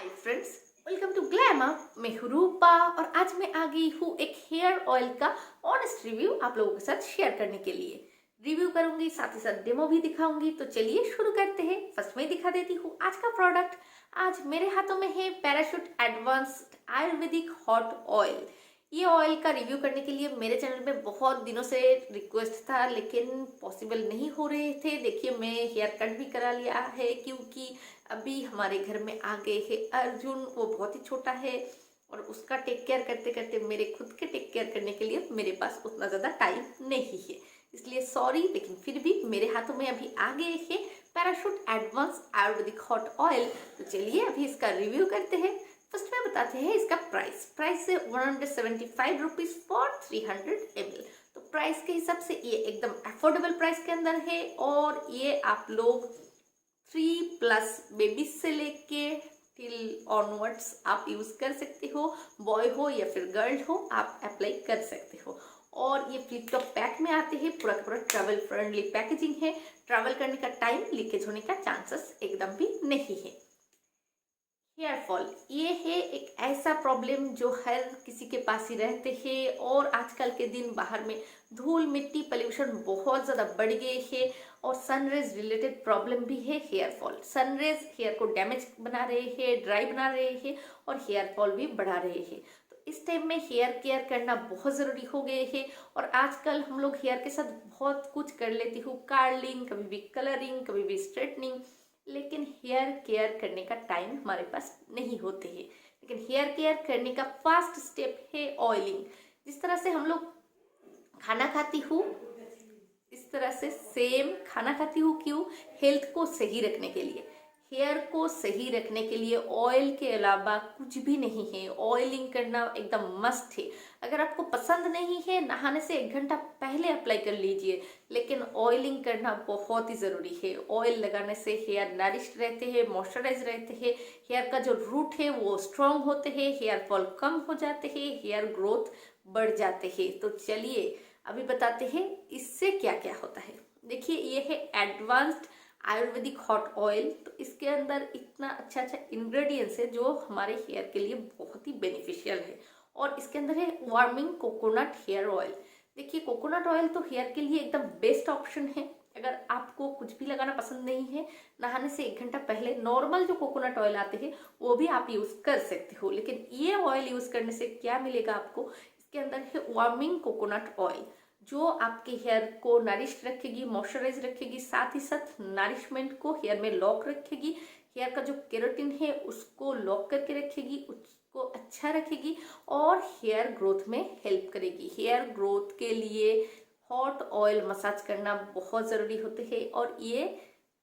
Hi friends, welcome to glamour. मैं हूँ रूपा और आज मैं आ गई हूँ एक हेयर ऑयल का ऑनेस्ट रिव्यू आप लोगों के साथ शेयर करने के लिए। रिव्यू करूंगी, साथ ही साथ डेमो भी दिखाऊंगी। तो चलिए शुरू करते हैं। फर्स्ट में दिखा देती हूँ आज का प्रोडक्ट। आज मेरे हाथों में है parachute advanced ayurvedic hot oil. ये ऑयल का रिव्यू करने के लिए मेरे चैनल में बहुत दिनों से रिक्वेस्ट था, लेकिन पॉसिबल नहीं हो रहे थे। देखिए, मैं हेयर कट भी करा लिया है क्योंकि अभी हमारे घर में आ गए है अर्जुन। वो बहुत ही छोटा है और उसका टेक केयर करते करते मेरे खुद के टेक केयर करने के लिए मेरे पास उतना ज़्यादा टाइम नहीं है। इसलिए सॉरी, लेकिन फिर भी मेरे हाथों में अभी आ गए है parachute advance Ayurvedic hot oil. तो चलिए अभी इसका रिव्यू करते हैं। फर्स्ट में बताते हैं इसका प्राइस है 175 रुपीज फॉर 300 ml। तो प्राइस के हिसाब से ये एकदम अफोर्डेबल प्राइस के अंदर है और ये आप लोग 3+ बेबीज से लेके टिल ऑनवर्ड्स आप यूज कर सकते हो। बॉय हो या फिर गर्ल हो, आप अप्लाई कर सकते हो। और ये फ्लिप टॉप पैक में आते हैं। पूरा का पूरा ट्रैवल फ्रेंडली पैकेजिंग है। ट्रैवल करने का टाइम लीकेज होने का चांसेस एकदम भी नहीं है। हेयर फॉल ये है एक ऐसा प्रॉब्लम जो हर किसी के पास ही रहते हैं और आजकल के दिन बाहर में धूल मिट्टी पोल्यूशन बहुत ज़्यादा बढ़ गए हैं और सनरेज रिलेटेड प्रॉब्लम भी है। हेयर फॉल, सनरेज हेयर को डैमेज बना रहे हैं, ड्राई बना रहे हैं और हेयर फॉल भी बढ़ा रहे हैं। तो इस टाइम में हेयर केयर करना बहुत ज़रूरी हो गए हैं। और आजकल हम लोग हेयर के साथ बहुत कुछ कर लेती हूँ, कार्लिंग, कभी भी कलरिंग, कभी भी स्ट्रेटनिंग, लेकिन हेयर केयर करने का टाइम हमारे पास नहीं होते हैं। लेकिन हेयर केयर करने का फर्स्ट स्टेप है ऑयलिंग। जिस तरह से हम लोग खाना खाती हूँ, इस तरह से सेम खाना खाती हूँ। क्यों? हेल्थ को सही रखने के लिए, हेयर को सही रखने के लिए ऑयल के अलावा कुछ भी नहीं है। ऑयलिंग करना एकदम मस्ट है। अगर आपको पसंद नहीं है, नहाने से 1 घंटा पहले अप्लाई कर लीजिए, लेकिन ऑयलिंग करना बहुत ही ज़रूरी है। ऑयल लगाने से हेयर नरिश्ड रहते हैं, मॉइस्चराइज रहते हैं, हेयर का जो रूट है वो स्ट्रांग होते हैं, हेयर फॉल कम हो जाते हैं, हेयर ग्रोथ बढ़ जाते हैं। तो चलिए अभी बताते हैं इससे क्या क्या होता है। देखिए, ये है एडवांस्ड आयुर्वेदिक हॉट ऑयल। तो इसके अंदर इतना अच्छा अच्छा इंग्रेडिएंट्स है जो हमारे हेयर के लिए बहुत ही बेनिफिशियल है। और इसके अंदर है वार्मिंग कोकोनट हेयर ऑयल। देखिए, कोकोनट ऑयल तो हेयर के लिए एकदम बेस्ट ऑप्शन है। अगर आपको कुछ भी लगाना पसंद नहीं है, नहाने से 1 घंटा पहले नॉर्मल जो कोकोनट ऑयल आते हैं वो भी आप यूज कर सकते हो। लेकिन ये ऑयल यूज करने से क्या मिलेगा आपको? इसके अंदर है वार्मिंग कोकोनट ऑयल, जो आपके हेयर को नरिश रखेगी, मॉइस्चराइज रखेगी, साथ ही साथ नरिशमेंट को हेयर में लॉक रखेगी। हेयर का जो केराटिन है उसको लॉक करके रखेगी, उसको अच्छा रखेगी और हेयर ग्रोथ में हेल्प करेगी। हेयर ग्रोथ के लिए हॉट ऑयल मसाज करना बहुत ज़रूरी होते हैं और ये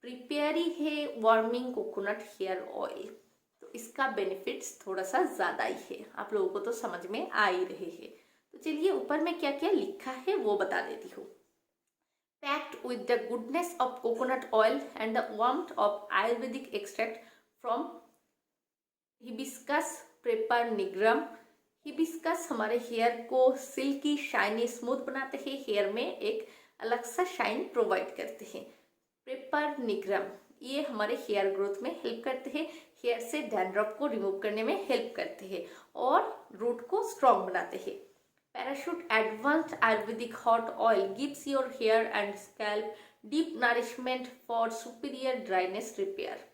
प्रिपेयर ही है वार्मिंग कोकोनट हेयर ऑयल। तो इसका बेनिफिट्स थोड़ा सा ज़्यादा ही है, आप लोगों को तो समझ में आ ही रहे हैं। तो चलिए ऊपर में क्या क्या लिखा है वो बता देती हूँ। Packed with the goodness of coconut oil and the warmth of Ayurvedic extract from hibiscus prefer. Hibiscus हमारे हेयर को सिल्की शाइनी स्मूथ बनाते हैं, हेयर में एक अलग सा शाइन प्रोवाइड करते हैं। प्रेपर निग्रम ये हमारे हेयर ग्रोथ में हेल्प करते हैं, हेयर से डैंड्रफ को रिमूव करने में हेल्प करते हैं और रूट को स्ट्रॉन्ग बनाते हैं। Parachute advanced ayurvedic hot oil gives your hair and scalp deep nourishment for superior dryness repair.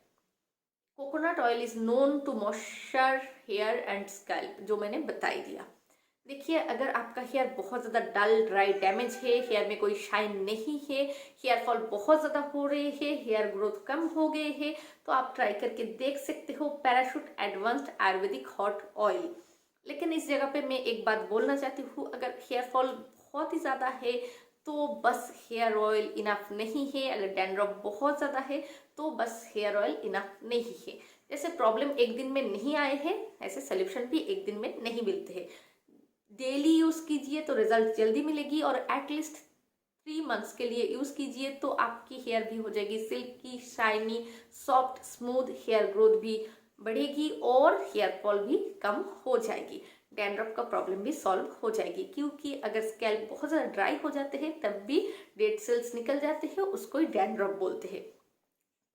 Coconut oil is known to moisture hair and scalp, जो मैंने बता ही दिया। देखिए, अगर आपका हेयर बहुत ज़्यादा डल, ड्राई, डैमेज है, हेयर में कोई शाइन नहीं है, हेयर फॉल बहुत ज़्यादा हो रहे हैं, हेयर ग्रोथ कम हो गए हैं, तो आप ट्राई करके देख सकते हो parachute advanced ayurvedic hot oil. लेकिन इस जगह पे मैं एक बात बोलना चाहती हूँ, अगर हेयर फॉल बहुत ही ज़्यादा है तो बस हेयर ऑयल इनफ नहीं है। अगर डैंड्रफ बहुत ज़्यादा है तो बस हेयर ऑयल इनफ नहीं है। जैसे प्रॉब्लम एक दिन में नहीं आए हैं, ऐसे सोल्यूशन भी एक दिन में नहीं मिलते हैं। डेली यूज़ कीजिए तो रिजल्ट जल्दी मिलेगी और एटलीस्ट 3 मंथ्स के लिए यूज़ कीजिए तो आपकी हेयर भी हो जाएगी silky shiny soft smooth, hair growth भी बढ़ेगी और हेयर फॉल भी कम हो जाएगी। डैंड्रफ का प्रॉब्लम भी सॉल्व हो जाएगी, क्योंकि अगर स्कैल्प बहुत ज़्यादा ड्राई हो जाते हैं तब भी डेड सेल्स निकल जाते हैं, उसको ही डैंड्रफ बोलते हैं।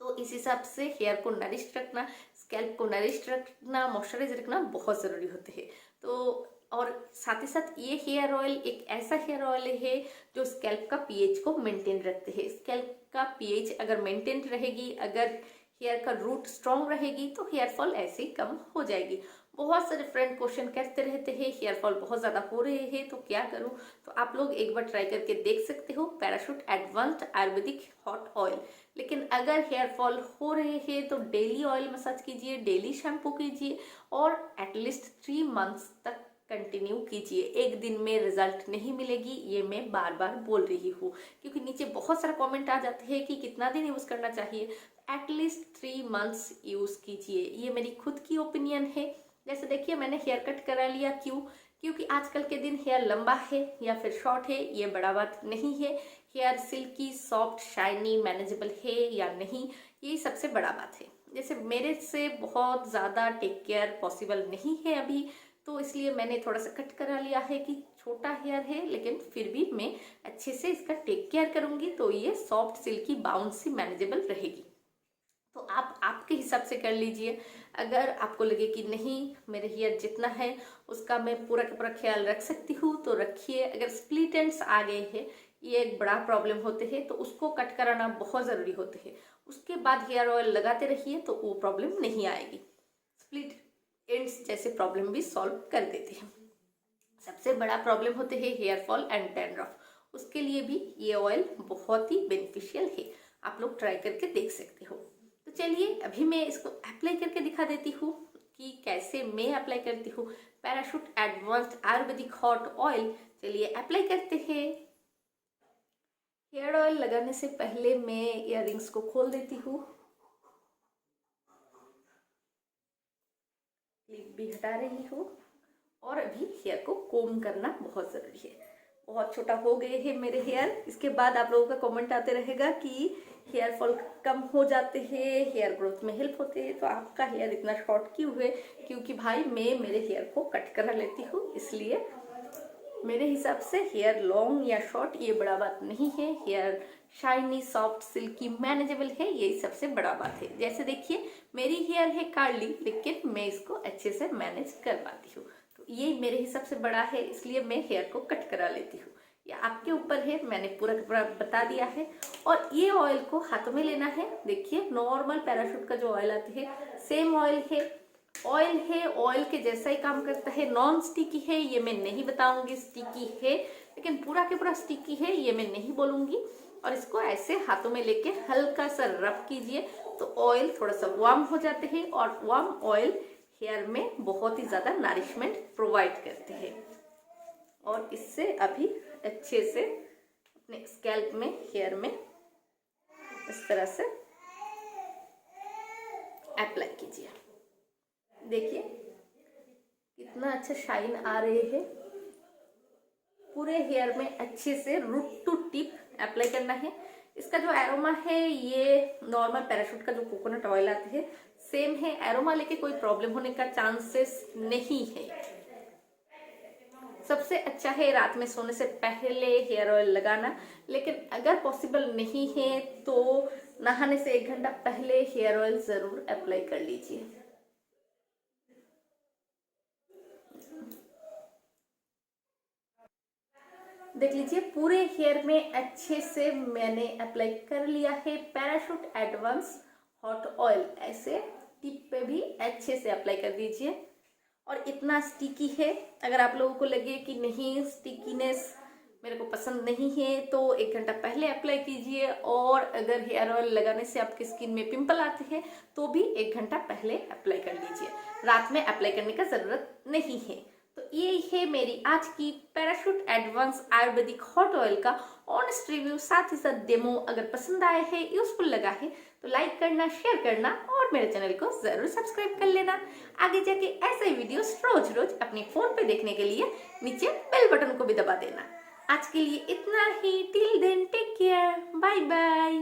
तो इस हिसाब से हेयर को नरिश रखना, स्कैल्प को नरिश रखना, मॉइस्चराइज रखना बहुत ज़रूरी होते हैं। तो और साथ ही साथ ये हेयर ऑयल एक ऐसा हेयर ऑयल है जो स्कैल्प का पीएच को मेंटेन रखते हैं। स्कैल्प का पीएच अगर मेंटेन रहेगी, अगर हेयर का रूट स्ट्रॉन्ग रहेगी तो हेयर फॉल ऐसे ही कम हो जाएगी। बहुत सारे फ्रेंड क्वेश्चन करते रहते हैं हेयर फॉल बहुत ज़्यादा हो रहे हैं तो क्या करूं, तो आप लोग एक बार ट्राई करके देख सकते हो parachute advanced ayurvedic hot oil. लेकिन अगर हेयर फॉल हो रहे हैं तो डेली ऑयल मसाज कीजिए, डेली शैम्पू कीजिए और एटलीस्ट 3 मंथ्स तक कंटिन्यू कीजिए। एक दिन में रिजल्ट नहीं मिलेगी, ये मैं बार बार बोल रही हूँ, क्योंकि नीचे बहुत सारा कमेंट आ जाते हैं कि कितना दिन यूज़ करना चाहिए। एटलीस्ट 3 मंथ्स यूज़ कीजिए, ये मेरी खुद की ओपिनियन है। जैसे देखिए मैंने हेयर कट करा लिया, क्यों? क्योंकि आजकल के दिन हेयर लंबा है या फिर शॉर्ट है ये बड़ा बात नहीं है। Hair silky, soft, shiny, manageable है या नहीं, ये सबसे बड़ा बात है। जैसे मेरे से बहुत ज़्यादा टेक केयर पॉसिबल नहीं है अभी, तो इसलिए मैंने थोड़ा सा कट करा लिया है कि छोटा हेयर है लेकिन फिर भी मैं अच्छे से इसका टेक केयर करूँगी तो ये सॉफ्ट, सिल्की, बाउंसी, मैनेजेबल रहेगी। तो आप आपके हिसाब से कर लीजिए। अगर आपको लगे कि नहीं मेरे हेयर जितना है उसका मैं पूरा का पूरा ख्याल रख सकती हूँ तो रखिए। अगर स्प्लिट एंड्स आ गए हैं, ये एक बड़ा प्रॉब्लम होते हैं, तो उसको कट कराना बहुत ज़रूरी होते हैं। उसके बाद हेयर ऑयल लगाते रहिए तो वो प्रॉब्लम नहीं आएगी। स्प्लिट एंड्स जैसे प्रॉब्लम भी सॉल्व कर देते हैं। सबसे बड़ा प्रॉब्लम होते हैं हेयर फॉल एंड डैंड्रफ, उसके लिए भी ये ऑयल बहुत ही बेनिफिशियल है। आप लोग ट्राई करके देख सकते हो। तो चलिए अभी मैं इसको अप्लाई करके दिखा देती हूँ कि कैसे मैं अप्लाई करती हूँ parachute advanced ayurvedic hot oil. चलिए अप्लाई करते हैं। हेयर ऑयल लगाने से पहले मैं इयररिंग्स को खोल देती हूँ, क्लिप भी हटा रही हूँ और अभी हेयर को कोम करना बहुत ज़रूरी है। बहुत छोटा हो गए हैं मेरे हेयर। इसके बाद आप लोगों का कमेंट आते रहेगा कि हेयर फॉल कम हो जाते हैं, हेयर ग्रोथ में हेल्प होते हैं, तो आपका हेयर इतना शॉर्ट क्यों है? क्योंकि भाई मैं मेरे हेयर को कट करा लेती हूँ, इसलिए मेरे हिसाब से हेयर लॉन्ग या शॉर्ट ये बड़ा बात नहीं है। Hair shiny, soft, silky, manageable है, यही सबसे बड़ा बात है। जैसे देखिए मेरी हेयर है कर्ली लेकिन मैं इसको अच्छे से मैनेज कर पाती हूँ, तो ये मेरे हिसाब से बड़ा है, इसलिए मैं हेयर को कट करा लेती हूँ। ये आपके ऊपर है, मैंने पूरा पूरा बता दिया है। और ये ऑयल को हाथों में लेना है। देखिए नॉर्मल पैराशूट का जो ऑयल आते हैं सेम ऑयल है, ऑयल के जैसा ही काम करता है। नॉन स्टिकी है ये मैं नहीं बताऊंगी, स्टिकी है लेकिन पूरा के पूरा स्टिकी है ये मैं नहीं बोलूंगी। और इसको ऐसे हाथों में लेके हल्का सा रब कीजिए तो ऑयल थोड़ा सा वार्म हो जाते हैं, और वार्म ऑयल हेयर में बहुत ही ज़्यादा नरिशमेंट प्रोवाइड करते हैं। और इससे अभी अच्छे से अपने स्कैल्प में, हेयर में इस तरह से अप्लाई कीजिए। देखिए कितना अच्छा शाइन आ रहे हैं। पूरे हेयर में अच्छे से रूट टू टिप अप्लाई करना है। इसका जो एरोमा है ये नॉर्मल पैराशूट का जो कोकोनट ऑयल आते हैं सेम है। एरोमा लेके कोई प्रॉब्लम होने का चांसेस नहीं है। सबसे अच्छा है रात में सोने से पहले हेयर ऑयल लगाना, लेकिन अगर पॉसिबल नहीं है तो नहाने से 1 घंटा पहले हेयर ऑयल जरूर अप्लाई कर लीजिए। देख लीजिए पूरे हेयर में अच्छे से मैंने अप्लाई कर लिया है पैराशूट एडवांस हॉट ऑयल। ऐसे टिप पे भी अच्छे से अप्लाई कर दीजिए। और इतना स्टिकी है, अगर आप लोगों को लगे कि नहीं स्टिकीनेस मेरे को पसंद नहीं है तो 1 घंटा पहले अप्लाई कीजिए। और अगर हेयर ऑयल लगाने से आपकी स्किन में पिंपल आते हैं तो भी 1 घंटा पहले अप्लाई कर लीजिए, रात में अप्लाई करने का ज़रूरत नहीं है। तो ये है मेरी आज की parachute advance Ayurvedic hot oil का ऑनेस्ट रिव्यू, साथ ही साथ डेमो। अगर पसंद आया है, यूजफुल लगा है तो लाइक करना, शेयर करना और मेरे चैनल को जरूर सब्सक्राइब कर लेना। आगे जाके ऐसे ही वीडियोस रोज रोज अपने फोन पे देखने के लिए नीचे बेल बटन को भी दबा देना। आज के लिए इतना ही। Till then take care, bye bye.